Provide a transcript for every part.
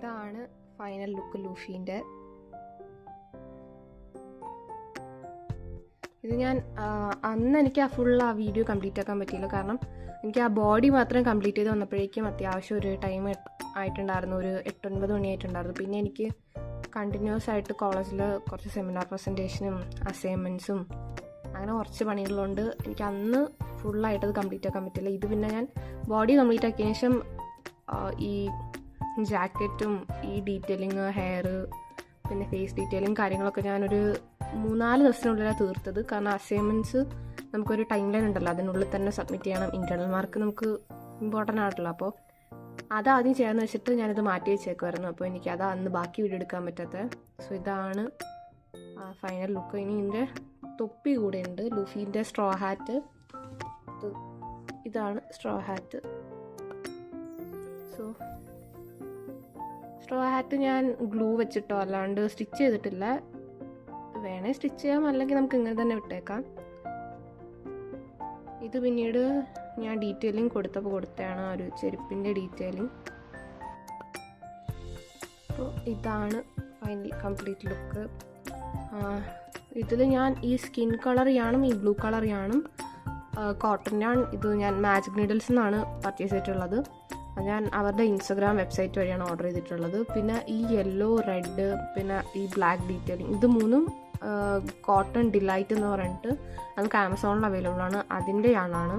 ഇതാണ് final look ലൂഫീൻ്റെ. ഇത് ഞാൻ അന്ന് എനിക്ക് ആ വീഡിയോ കംപ്ലീറ്റ് ആക്കാൻ പറ്റിയില്ല. കാരണം എനിക്ക് ആ ബോഡി മാത്രം കംപ്ലീറ്റ് ചെയ്ത് വന്നപ്പോഴേക്കും അത്യാവശ്യം ഒരു ടൈം ആയിട്ടുണ്ടായിരുന്നു, ഒരു 8-9 മണിയായിട്ടുണ്ടായിരുന്നു. പിന്നെ എനിക്ക് കണ്ടിന്യൂസ് ആയിട്ട് കോളേജിൽ കുറച്ച് സെമിനാർ പ്രസൻറ്റേഷനും അസൈൻമെൻറ്റ്സും അങ്ങനെ കുറച്ച് പണികളുണ്ട്. എനിക്ക് അന്ന് ഫുള്ളായിട്ടത് കംപ്ലീറ്റ് ആക്കാൻ പറ്റില്ല. ഇത് പിന്നെ ഞാൻ ബോഡി കംപ്ലീറ്റ് ആക്കിയതിന് ശേഷം ഈ ജാക്കറ്റും ഈ ഡീറ്റെയിലിങ്, ഹെയർ, പിന്നെ ഫേസ് ഡീറ്റെയിലിങ് കാര്യങ്ങളൊക്കെ ഞാനൊരു 3-4 ദിവസത്തിനുള്ളിലാണ് തീർത്തത്. കാരണം അസൈൻമെൻറ്റ്സ് നമുക്കൊരു ടൈം ലൈൻ ഉണ്ടല്ലോ, അതിനുള്ളിൽ തന്നെ സബ്മിറ്റ് ചെയ്യണം. ഇൻറ്റേർണൽ മാർക്ക് നമുക്ക് ഇമ്പോർട്ടൻ്റ് ആണല്ലോ. അപ്പോൾ അതാദ്യം ചെയ്യാമെന്ന് വെച്ചിട്ട് ഞാനിത് മാറ്റി വെച്ചേക്കുമായിരുന്നു. അപ്പോൾ എനിക്ക് അത് അന്ന് ബാക്കി വീഡിയോ എടുക്കാൻ പറ്റാത്തത്. സോ ഇതാണ് ഫൈനൽ ലുക്ക്. ഇനി ഇതിൻ്റെ തൊപ്പി കൂടെ ഉണ്ട്, ലൂഫീൻ്റെ സ്ട്രോ ഹാറ്റ്. ഇതാണ് straw hat. So straw hat ഞാൻ ഗ്ലൂ വെച്ചിട്ടോ അല്ലാണ്ട് സ്റ്റിച്ച് ചെയ്തിട്ടില്ല. വേണേ സ്റ്റിച്ച് ചെയ്യാം, അല്ലെങ്കിൽ നമുക്ക് ഇങ്ങനെ തന്നെ വിട്ടേക്കാം. ഇത് പിന്നീട് ഞാൻ ഡീറ്റെയിലിംഗ് കൊടുത്തതാണ് ഒരു ചെരുപ്പിൻ്റെ ഡീറ്റെയിലിംഗ്. അപ്പോൾ ഇതാണ് ഫൈനൽ കംപ്ലീറ്റ് ലുക്ക്. ഇതിൽ ഞാൻ ഈ സ്കിൻ കളർ യാണും ഈ ബ്ലൂ കളർ യാണും കോട്ടൺ യാൺ ഇത് ഞാൻ മാജിക് നീഡിൽസ് നിന്നാണ് പർച്ചേസ് ചെയ്തിട്ടുള്ളത്. ഞാൻ അവരുടെ ഇൻസ്റ്റഗ്രാം വെബ്സൈറ്റ് വഴിയാണ് ഓർഡർ ചെയ്തിട്ടുള്ളത്. പിന്നെ ഈ യെല്ലോ, റെഡ്, പിന്നെ ഈ ബ്ലാക്ക് ഡീറ്റെയിലിംഗ്, ഇത് മൂന്നും കോട്ടൺ ഡിലൈറ്റ് എന്ന് പറഞ്ഞിട്ട് നമുക്ക് ആമസോണിൽ അവൈലബിൾ ആണ്. അതിൻ്റെ യാണാണ്.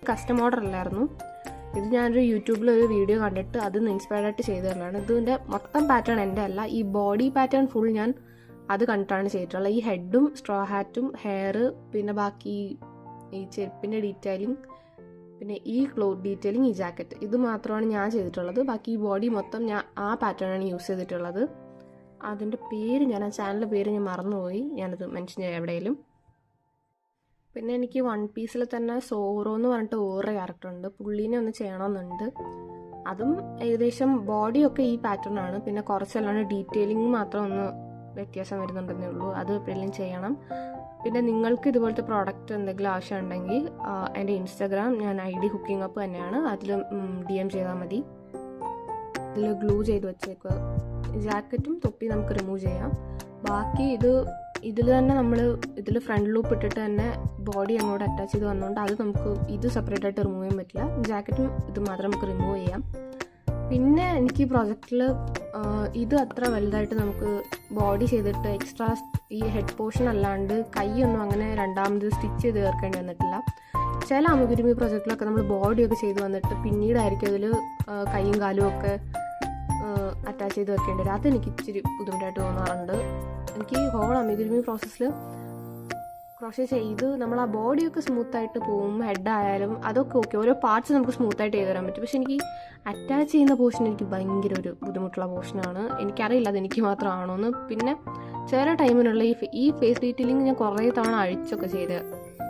കസ്റ്റം ഓർഡർ അല്ലായിരുന്നു ഇത്. ഞാനൊരു യൂട്യൂബിലൊരു വീഡിയോ കണ്ടിട്ട് അതിൽ നിന്ന് ഇൻസ്പയർഡ് ആയിട്ട് ചെയ്തതാണ്. ഇതിൻ്റെ മൊത്തം പാറ്റേൺ എൻ്റെ അല്ല, ഈ ബോഡി പാറ്റേൺ ഫുൾ ഞാൻ അത് കണ്ടിട്ടാണ് ചെയ്തിട്ടുള്ളത്. ഈ ഹെഡും സ്ട്രോ ഹാറ്റും ഹെയർ, പിന്നെ ബാക്കി ഈ ചെരുപ്പിൻ്റെ ഡീറ്റെയിലിംഗ്, പിന്നെ ഈ ക്ലോത്ത് ഡീറ്റെയിലിംഗ്, ഈ ജാക്കറ്റ്, ഇത് മാത്രമാണ് ഞാൻ ചെയ്തിട്ടുള്ളത്. ബാക്കി ഈ ബോഡി മൊത്തം ഞാൻ ആ പാറ്റേണാണ് യൂസ് ചെയ്തിട്ടുള്ളത്. അതിൻ്റെ പേര് ഞാൻ ആ ചാനലിൻ്റെ പേര് ഞാൻ മറന്നുപോയി, ഞാനത് മെൻഷൻ ചെയ്യാം എവിടെയെങ്കിലും. പിന്നെ എനിക്ക് വൺ പീസിൽ തന്നെ സോറോ എന്ന് പറഞ്ഞിട്ട് വേറെ ക്യാരക്ടർ ഉണ്ട്, പുള്ളീനെ ഒന്ന് ചെയ്യണമെന്നുണ്ട്. അതും ഏകദേശം ബോഡിയൊക്കെ ഈ പാറ്റേൺ ആണ്. പിന്നെ കുറച്ചല്ലാണ്ട് ഡീറ്റെയിലിംഗ് മാത്രം ഒന്ന് വ്യത്യാസം വരുന്നുണ്ടെന്നേ ഉള്ളൂ. അത് എപ്പോഴെങ്കിലും ചെയ്യണം. പിന്നെ നിങ്ങൾക്ക് ഇതുപോലത്തെ പ്രോഡക്റ്റ് എന്തെങ്കിലും ആവശ്യമുണ്ടെങ്കിൽ എൻ്റെ ഇൻസ്റ്റാഗ്രാം ഞാൻ ID ഹുക്കിംഗ് അപ്പ് തന്നെയാണ്, അതിൽ DM ചെയ്താൽ മതി. അതിൽ ഗ്ലൂ ചെയ്ത് വെച്ചേക്കുക. ജാക്കറ്റും തൊപ്പി നമുക്ക് റിമൂവ് ചെയ്യാം. ബാക്കി ഇതിൽ തന്നെ നമ്മൾ ഇതിൽ ഫ്രണ്ട് ലൂപ്പ് ഇട്ടിട്ട് തന്നെ ബോഡി അങ്ങോട്ട് അറ്റാച്ച് ചെയ്ത് വന്നുകൊണ്ട് അത് നമുക്ക് ഇത് സെപ്പറേറ്റ് ആയിട്ട് റിമൂവ് ചെയ്യാൻ പറ്റില്ല. ജാക്കറ്റും ഇത് മാത്രം നമുക്ക് റിമൂവ് ചെയ്യാം. പിന്നെ എനിക്ക് ഈ പ്രോജക്റ്റിൽ ഇത് അത്ര വലുതായിട്ട് നമുക്ക് ബോഡി ചെയ്തിട്ട് എക്സ്ട്രാ ഈ ഹെഡ് പോർഷൻ അല്ലാണ്ട് കൈയൊന്നും അങ്ങനെ രണ്ടാമത് സ്റ്റിച്ച് ചെയ്ത് ചേർക്കേണ്ടി വന്നിട്ടില്ല. ചില അമുഗുരുമി പ്രോജക്റ്റിലൊക്കെ നമ്മൾ ബോഡിയൊക്കെ ചെയ്ത് വന്നിട്ട് പിന്നീടായിരിക്കും അതിൽ കൈയും കാലും ഒക്കെ അറ്റാച്ച് ചെയ്ത് വെക്കേണ്ടി വരും. അതെനിക്ക് ഇച്ചിരി ബുദ്ധിമുട്ടായിട്ട് തോന്നാറുണ്ട്. എനിക്ക് ഹോൾ അമുഗുരുമി പ്രോസസ്സിൽ ക്രോഷേ ചെയ്ത് നമ്മൾ ആ ബോഡിയൊക്കെ സ്മൂത്തായിട്ട് പോകും. ഹെഡ് ആയാലും അതൊക്കെ ഓക്കെ, ഓരോ പാർട്സ് നമുക്ക് സ്മൂത്തായിട്ട് ചെയ്ത് തരാൻ പറ്റും. പക്ഷെ എനിക്ക് അറ്റാച്ച് ചെയ്യുന്ന പോർഷൻ എനിക്ക് ഭയങ്കര ഒരു ബുദ്ധിമുട്ടുള്ള പോർഷനാണ്. എനിക്കറിയില്ല അതെനിക്ക് മാത്രമാണോ എന്ന്. പിന്നെ ചില ടൈമിനുള്ള ഈ ഫേസ് ഡീറ്റെയിലിംഗ് ഞാൻ കുറേ തവണ അഴിച്ചൊക്കെ ചെയ്ത്,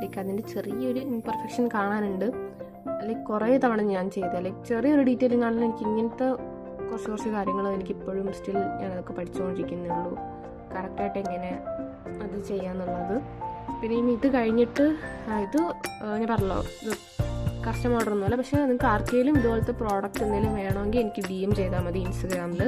ലൈക്ക് അതിൻ്റെ ചെറിയൊരു ഇംപെർഫെക്ഷൻ കാണാനുണ്ട്. ലൈക്ക് കുറേ തവണ ഞാൻ ചെയ്ത ലൈക്ക് ചെറിയൊരു ഡീറ്റെയിലിംഗ് ആണെങ്കിലും എനിക്ക് ഇങ്ങനത്തെ കുറച്ച് കാര്യങ്ങൾ എനിക്കിപ്പോഴും സ്റ്റിൽ ഞാനതൊക്കെ പഠിച്ചുകൊണ്ടിരിക്കുന്നേ ഉള്ളൂ, കറക്റ്റായിട്ട് എങ്ങനെ അത് ചെയ്യാന്നുള്ളത്. പിന്നെ ഇനി ഇത് കഴിഞ്ഞിട്ട് ഇത് ഞാൻ പറഞ്ഞല്ലോ, ഇത് കസ്റ്റം ഓർഡർ ഒന്നുമല്ല. പക്ഷേ നിങ്ങൾക്ക് ആർക്കെങ്കിലും ഇതുപോലത്തെ പ്രോഡക്റ്റ് എന്തെങ്കിലും വേണമെങ്കിൽ എനിക്ക് DM ചെയ്താൽ മതി ഇൻസ്റ്റഗ്രാമിൽ.